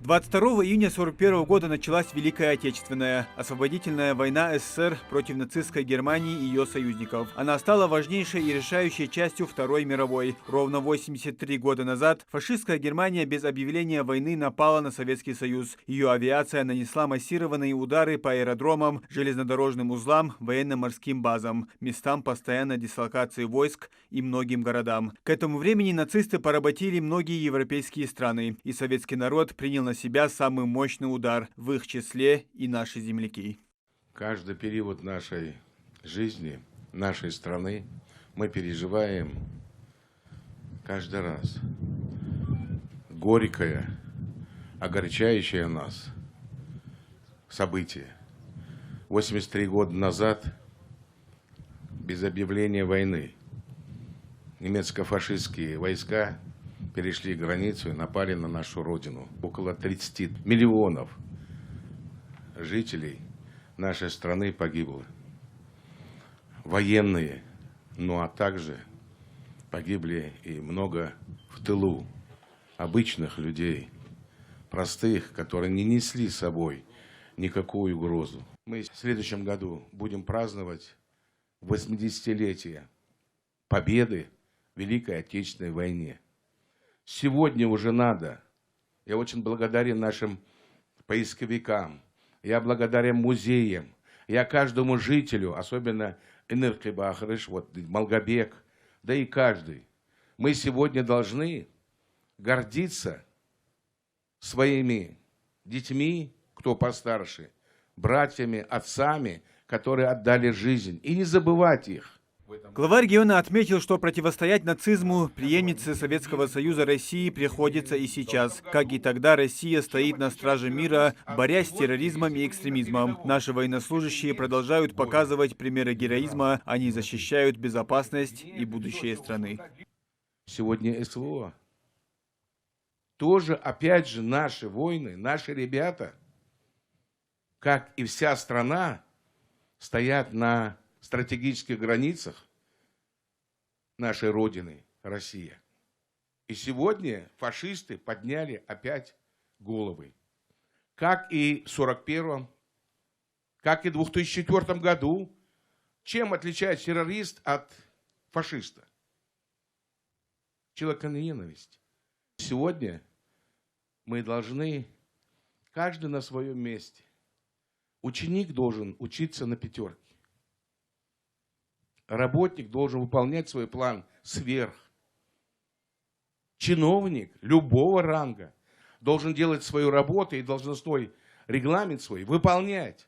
22 июня 1941 года началась Великая Отечественная освободительная война СССР против нацистской Германии и ее союзников. Она стала важнейшей и решающей частью Второй мировой. Ровно 83 года назад фашистская Германия без объявления войны напала на Советский Союз. Ее авиация нанесла массированные удары по аэродромам, железнодорожным узлам, военно-морским базам, местам постоянной дислокации войск и многим городам. К этому времени нацисты поработили многие европейские страны, и советский народ принял на себя самый мощный удар, в их числе и наши земляки. Каждый период нашей жизни, нашей страны мы переживаем каждый раз. Горькое, огорчающее нас событие. 83 года назад, без объявления войны, немецко-фашистские войска перешли границу и напали на нашу родину. Около 30 миллионов жителей нашей страны погибло. Военные, ну а также погибли и много в тылу обычных людей, простых, которые не несли с собой никакую угрозу. Мы в следующем году будем праздновать 80-летие победы в Великой Отечественной войне. Сегодня уже надо. Я очень благодарен нашим поисковикам. Я благодарен музеям. Я каждому жителю, особенно Энерклиба Ахрыш, вот Малгобек, да и каждый. Мы сегодня должны гордиться своими детьми, кто постарше, братьями, отцами, которые отдали жизнь. И не забывать их. Глава региона отметил, что противостоять нацизму преемнице Советского Союза России приходится и сейчас. Как и тогда, Россия стоит на страже мира, борясь с терроризмом и экстремизмом. Наши военнослужащие продолжают показывать примеры героизма, они защищают безопасность и будущее страны. Сегодня СВО. Тоже, опять же, наши воины, наши ребята, как и вся страна, стоят на стратегических границах нашей Родины, Россия. И сегодня фашисты подняли опять головы. Как и в 1941, как и в 2004 году. Чем отличается террорист от фашиста? Человеконенависть. Сегодня мы должны, каждый на своем месте. Ученик должен учиться на пятерке. Работник должен выполнять свой план сверх. Чиновник любого ранга должен делать свою работу и должностной регламент свой выполнять.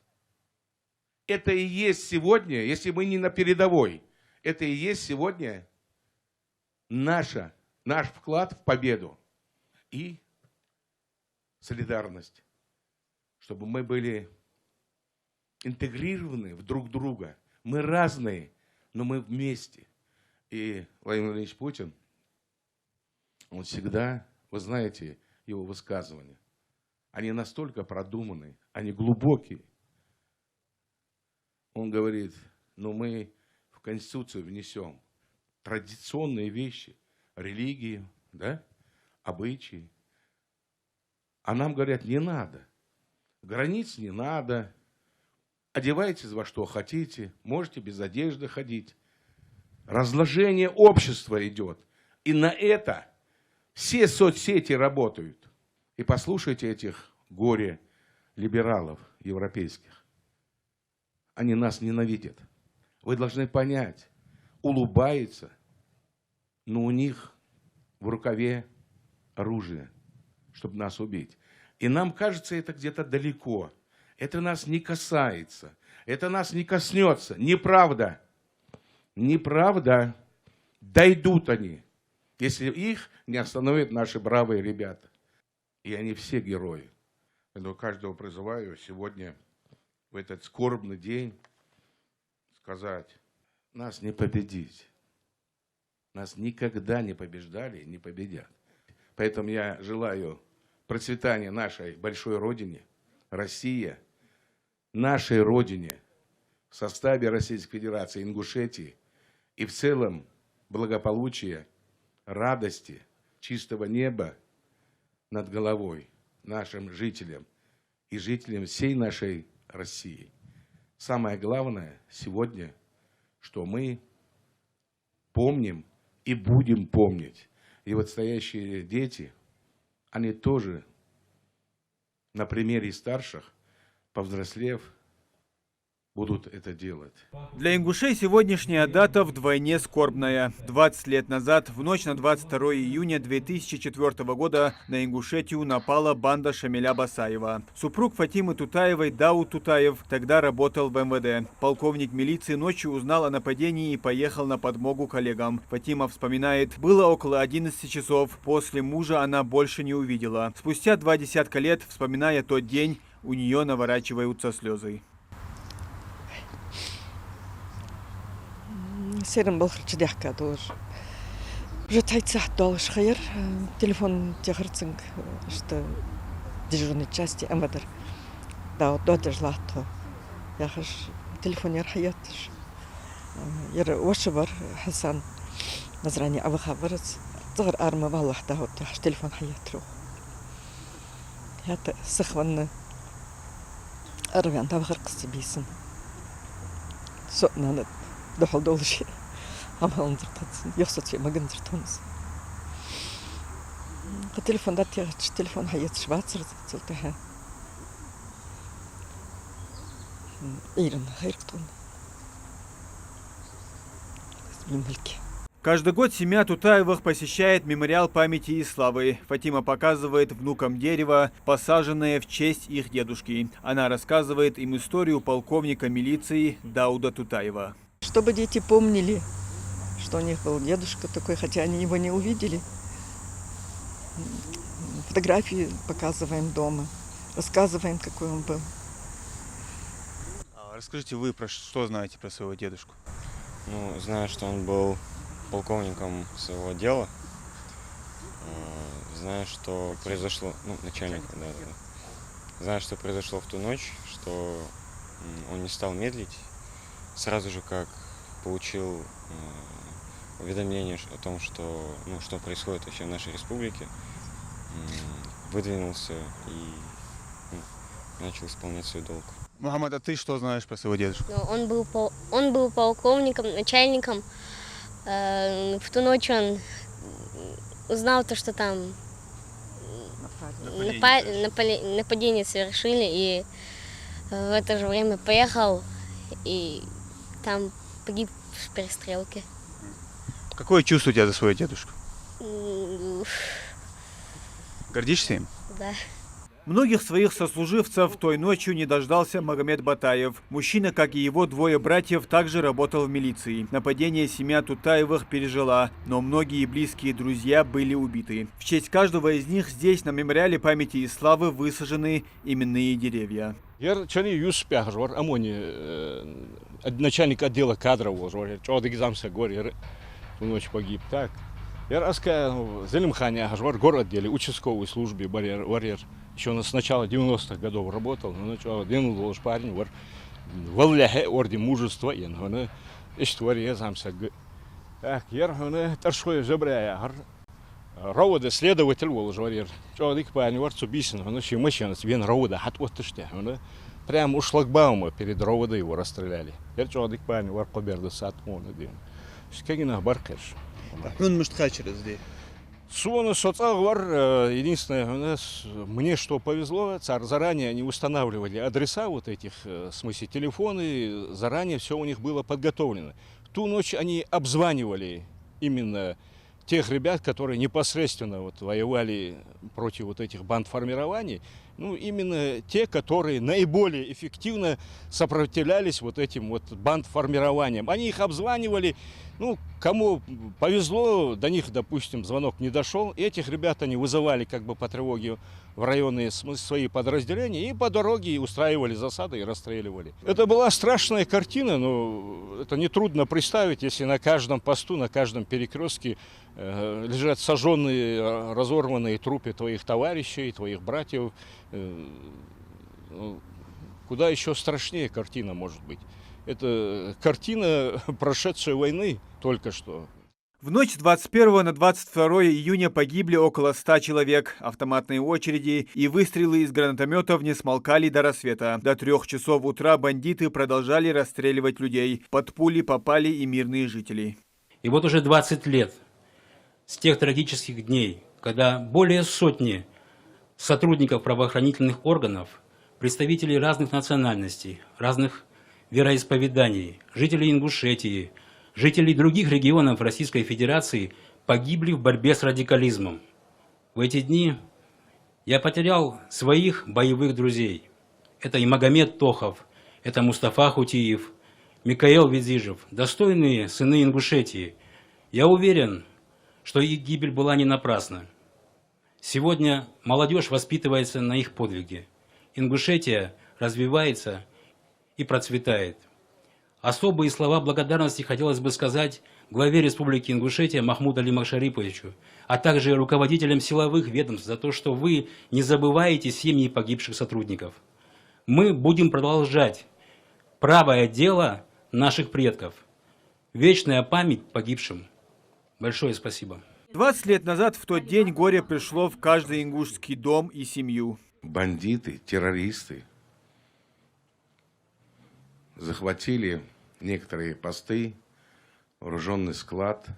Это и есть сегодня, если мы не на передовой, это и есть сегодня наш вклад в победу и солидарность, чтобы мы были интегрированы в друг друга. Мы разные, но мы вместе. И Владимир Владимирович Путин, он всегда, вы знаете его высказывания, они настолько продуманы, они глубокие. Он говорит, ну мы в Конституцию внесем традиционные вещи, религию, да, обычаи. А нам говорят, не надо, границ не надо. Одевайтесь во что хотите, можете без одежды ходить. Разложение общества идет. И на это все соцсети работают. И послушайте этих горе-либералов европейских. Они нас ненавидят. Вы должны понять, улыбаются, но у них в рукаве оружие, чтобы нас убить. И нам кажется это где-то далеко. Это нас не касается, это нас не коснется. Неправда. Неправда. Дойдут они, если их не остановят наши бравые ребята. И они все герои. Я каждого призываю сегодня, в этот скорбный день, сказать, нас не победить. Нас никогда не побеждали, не победят. Поэтому я желаю процветания нашей большой родине, Россия, нашей родине в составе Российской Федерации, Ингушетии и в целом благополучия, радости, чистого неба над головой. нашим жителям и жителям всей нашей России. Самое главное сегодня, что мы помним и будем помнить. И вот стоящие дети, они тоже на примере старших, повзрослев, будут это делать. Для ингушей сегодняшняя дата вдвойне скорбная. 20 лет назад, в ночь на 22 июня 2004 года, на Ингушетию напала банда Шамиля Басаева. Супруг Фатимы Тутаевой, Дауд Тутаев, тогда работал в МВД. Полковник милиции ночью узнал о нападении и поехал на подмогу коллегам. Фатима вспоминает, было около 11 часов. После мужа она больше не увидела. Спустя 20 лет, вспоминая тот день, у нее наворачиваются слезы. Серым был хрчдяхка тоже. Уже тайцах долж хайер, телефон тяхарцинг, что дежурной части МВД. Да, вот до дежлато. Я хаш телефонер хаятыш. Яр вошевар Хасан назрани авахабарц. Згар арма валлах да вот хаш телефон хаятру. Это сахванна арвян тавхар кыстыбисын. Сотнанат дохол долши. Амалын зыртатсын. Яхсатши магын зыртоныз. Телефон да телефон хаятыш ватсыр зылтыха. Ирин хайрктун. Мимельки. Каждый год семья Тутаевых посещает мемориал памяти и славы. Фатима показывает внукам дерево, посаженное в честь их дедушки. Она рассказывает им историю полковника милиции Дауда Тутаева. Чтобы дети помнили, что у них был дедушка такой, хотя они его не увидели. Фотографии показываем дома, рассказываем, какой он был. Расскажите вы, что знаете про своего дедушку? Ну, знаю, что он был полковником своего дела. Знаю, что произошло, начальником, да. Знаю, что произошло в ту ночь, что он не стал медлить. Сразу же, как получил уведомление о том, что происходит вообще в нашей республике, выдвинулся и начал исполнять свой долг. Мухаммад, а ты что знаешь про своего дедушку? Он был полковником, начальником. В ту ночь он узнал то, что там нападение совершили, и в это же время поехал и там погиб в перестрелке. Какое чувство у тебя за своего дедушку? Гордишься им? Да. Многих своих сослуживцев той ночью не дождался Магомед Батаев. Мужчина, как и его двое братьев, также работал в милиции. Нападение семья Тутаевых пережила, но многие близкие друзья были убиты. В честь каждого из них здесь, на мемориале памяти и славы, высажены именные деревья. Я Чали Юсуп Яхжор, Амони, начальник отдела кадров, Чоды Гизамса Гори, в ночь погиб. Так. Я рассказал, Зелимхане Яхжор, город отделе, участковой службе, барьер. Еще он с начала 90-х годов работал, но начало один был парень, валляхе орден мужества, и он история замса. Так, я торшой жабрая, роуда следователь вол жварер. Человек парень Цубисин, он еще машина, вен роуда, хат вот что, прямо у шлагбаума перед роуда его расстреляли. Я человек парень поберда сатмона дин. Скагина баркаш. Он может через здесь. Суона соцагвар, единственное, мне что повезло, заранее они устанавливали адреса вот этих, в смысле телефоны, заранее все у них было подготовлено. Ту ночь они обзванивали именно тех ребят, которые непосредственно воевали против вот этих бандформирований, именно те, которые наиболее эффективно сопротивлялись вот этим вот бандформированиям. Они их обзванивали, кому повезло, до них, допустим, звонок не дошел. Этих ребят они вызывали по тревоге в районы свои подразделения и по дороге устраивали засады и расстреливали. Это была страшная картина, но это нетрудно представить, если на каждом посту, на каждом перекрестке лежат сожженные, разорванные трупы твоих товарищей, твоих братьев. Куда еще страшнее картина может быть? Это картина прошедшей войны только что. В ночь с 21 на 22 июня погибли около 100 человек. Автоматные очереди и выстрелы из гранатометов не смолкали до рассвета. До 3 часов утра бандиты продолжали расстреливать людей. Под пули попали и мирные жители. И вот уже 20 лет с тех трагических дней, когда более сотни сотрудников правоохранительных органов, представителей разных национальностей, разных вероисповеданий, жителей Ингушетии, жителей других регионов Российской Федерации погибли в борьбе с радикализмом. В эти дни я потерял своих боевых друзей. Это и Магомед Тохов, это Мустафа Хутиев, Микаэл Визижев, достойные сыны Ингушетии. Я уверен, что их гибель была не напрасна. Сегодня молодежь воспитывается на их подвиге. Ингушетия развивается и процветает. Особые слова благодарности хотелось бы сказать главе Республики Ингушетия Махмуду Алиму Шариповичу, а также руководителям силовых ведомств за то, что вы не забываете семьи погибших сотрудников. Мы будем продолжать правое дело наших предков. Вечная память погибшим. Большое спасибо. 20 лет назад в тот день горе пришло в каждый ингушский дом и семью. Бандиты, террористы захватили некоторые посты, вооруженный склад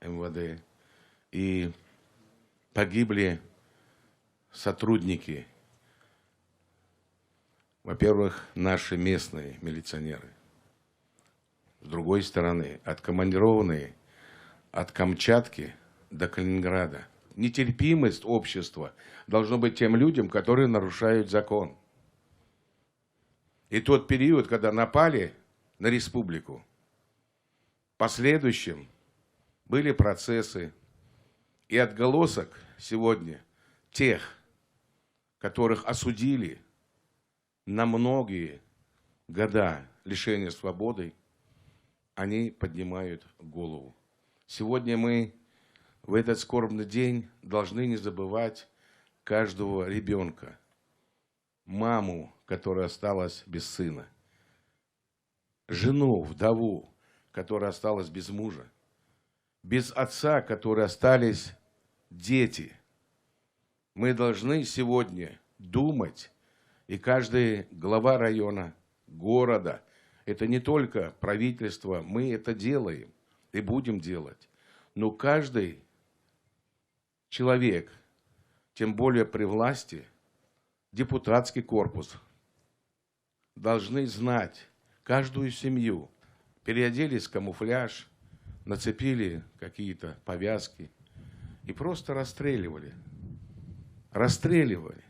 МВД, и погибли сотрудники. Во-первых, наши местные милиционеры. С другой стороны, откомандированные от Камчатки до Калининграда. Нетерпимость общества должно быть тем людям, которые нарушают закон. И тот период, когда напали на республику, в последующем были процессы и отголосок сегодня тех, которых осудили на многие года лишения свободы, они поднимают голову. Сегодня мы в этот скорбный день должны не забывать каждого ребенка, маму, которая осталась без сына, жену, вдову, которая осталась без мужа, без отца, которые остались дети. Мы должны сегодня думать, и каждый глава района, города, это не только правительство, мы это делаем и будем делать, но каждый человек, тем более при власти, депутатский корпус, должны знать каждую семью. Переоделись в камуфляж, нацепили какие-то повязки и просто расстреливали. Расстреливали.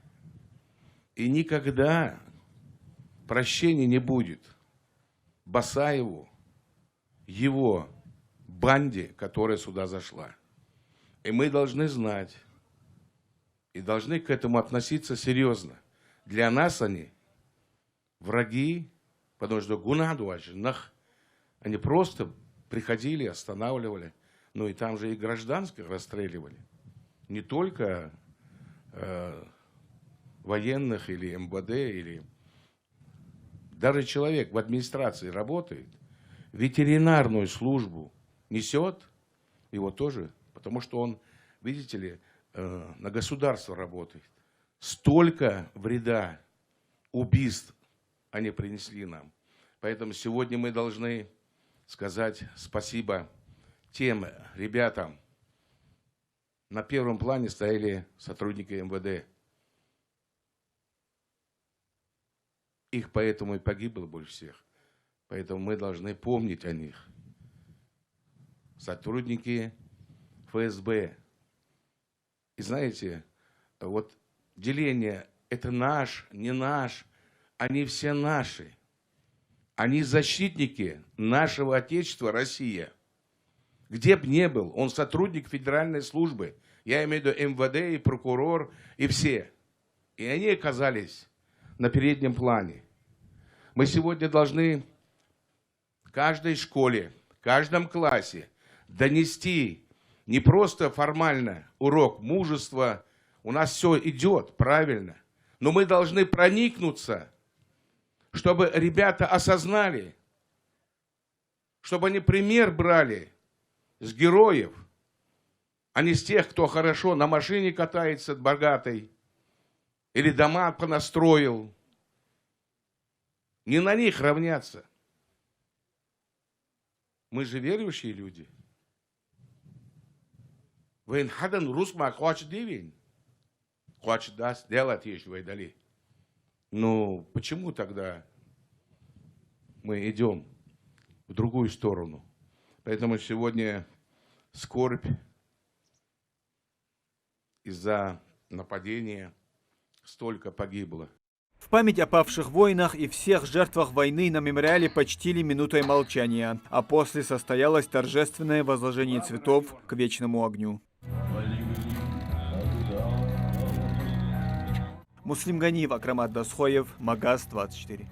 И никогда прощения не будет Басаеву, его банде, которая сюда зашла. И мы должны знать, и должны к этому относиться серьезно. Для нас они враги, потому что они просто приходили, останавливали. Ну и там же и гражданских расстреливали. Не только военных или МВД, или даже человек в администрации работает, ветеринарную службу несет, его тоже, потому что он, видите ли, на государство работает. Столько вреда, убийств они принесли нам. Поэтому сегодня мы должны сказать спасибо тем ребятам. На первом плане стояли сотрудники МВД. Их поэтому и погибло больше всех. Поэтому мы должны помнить о них. Сотрудники ФСБ. И знаете, вот деление, это наш, не наш, они все наши. Они защитники нашего Отечества, Россия. Где бы ни был, он сотрудник федеральной службы. Я имею в виду МВД и прокурор, и все. И они оказались на переднем плане. Мы сегодня должны в каждой школе, в каждом классе донести не просто формально урок мужества, у нас все идет правильно, но мы должны проникнуться, чтобы ребята осознали, чтобы они пример брали с героев, а не с тех, кто хорошо на машине катается богатой или дома понастроил. Не на них равняться. Мы же верующие люди. Вейн хадан русма хочет дивень. Хочет даст делать еще вейдали. Ну, почему тогда мы идем в другую сторону? Поэтому сегодня скорбь из-за нападения столько погибло. В память о павших воинах и всех жертвах войны на мемориале почтили минутой молчания, а после состоялось торжественное возложение цветов к вечному огню. Муслим Ганиев, Акрамат Дасхоев, Магаз 24.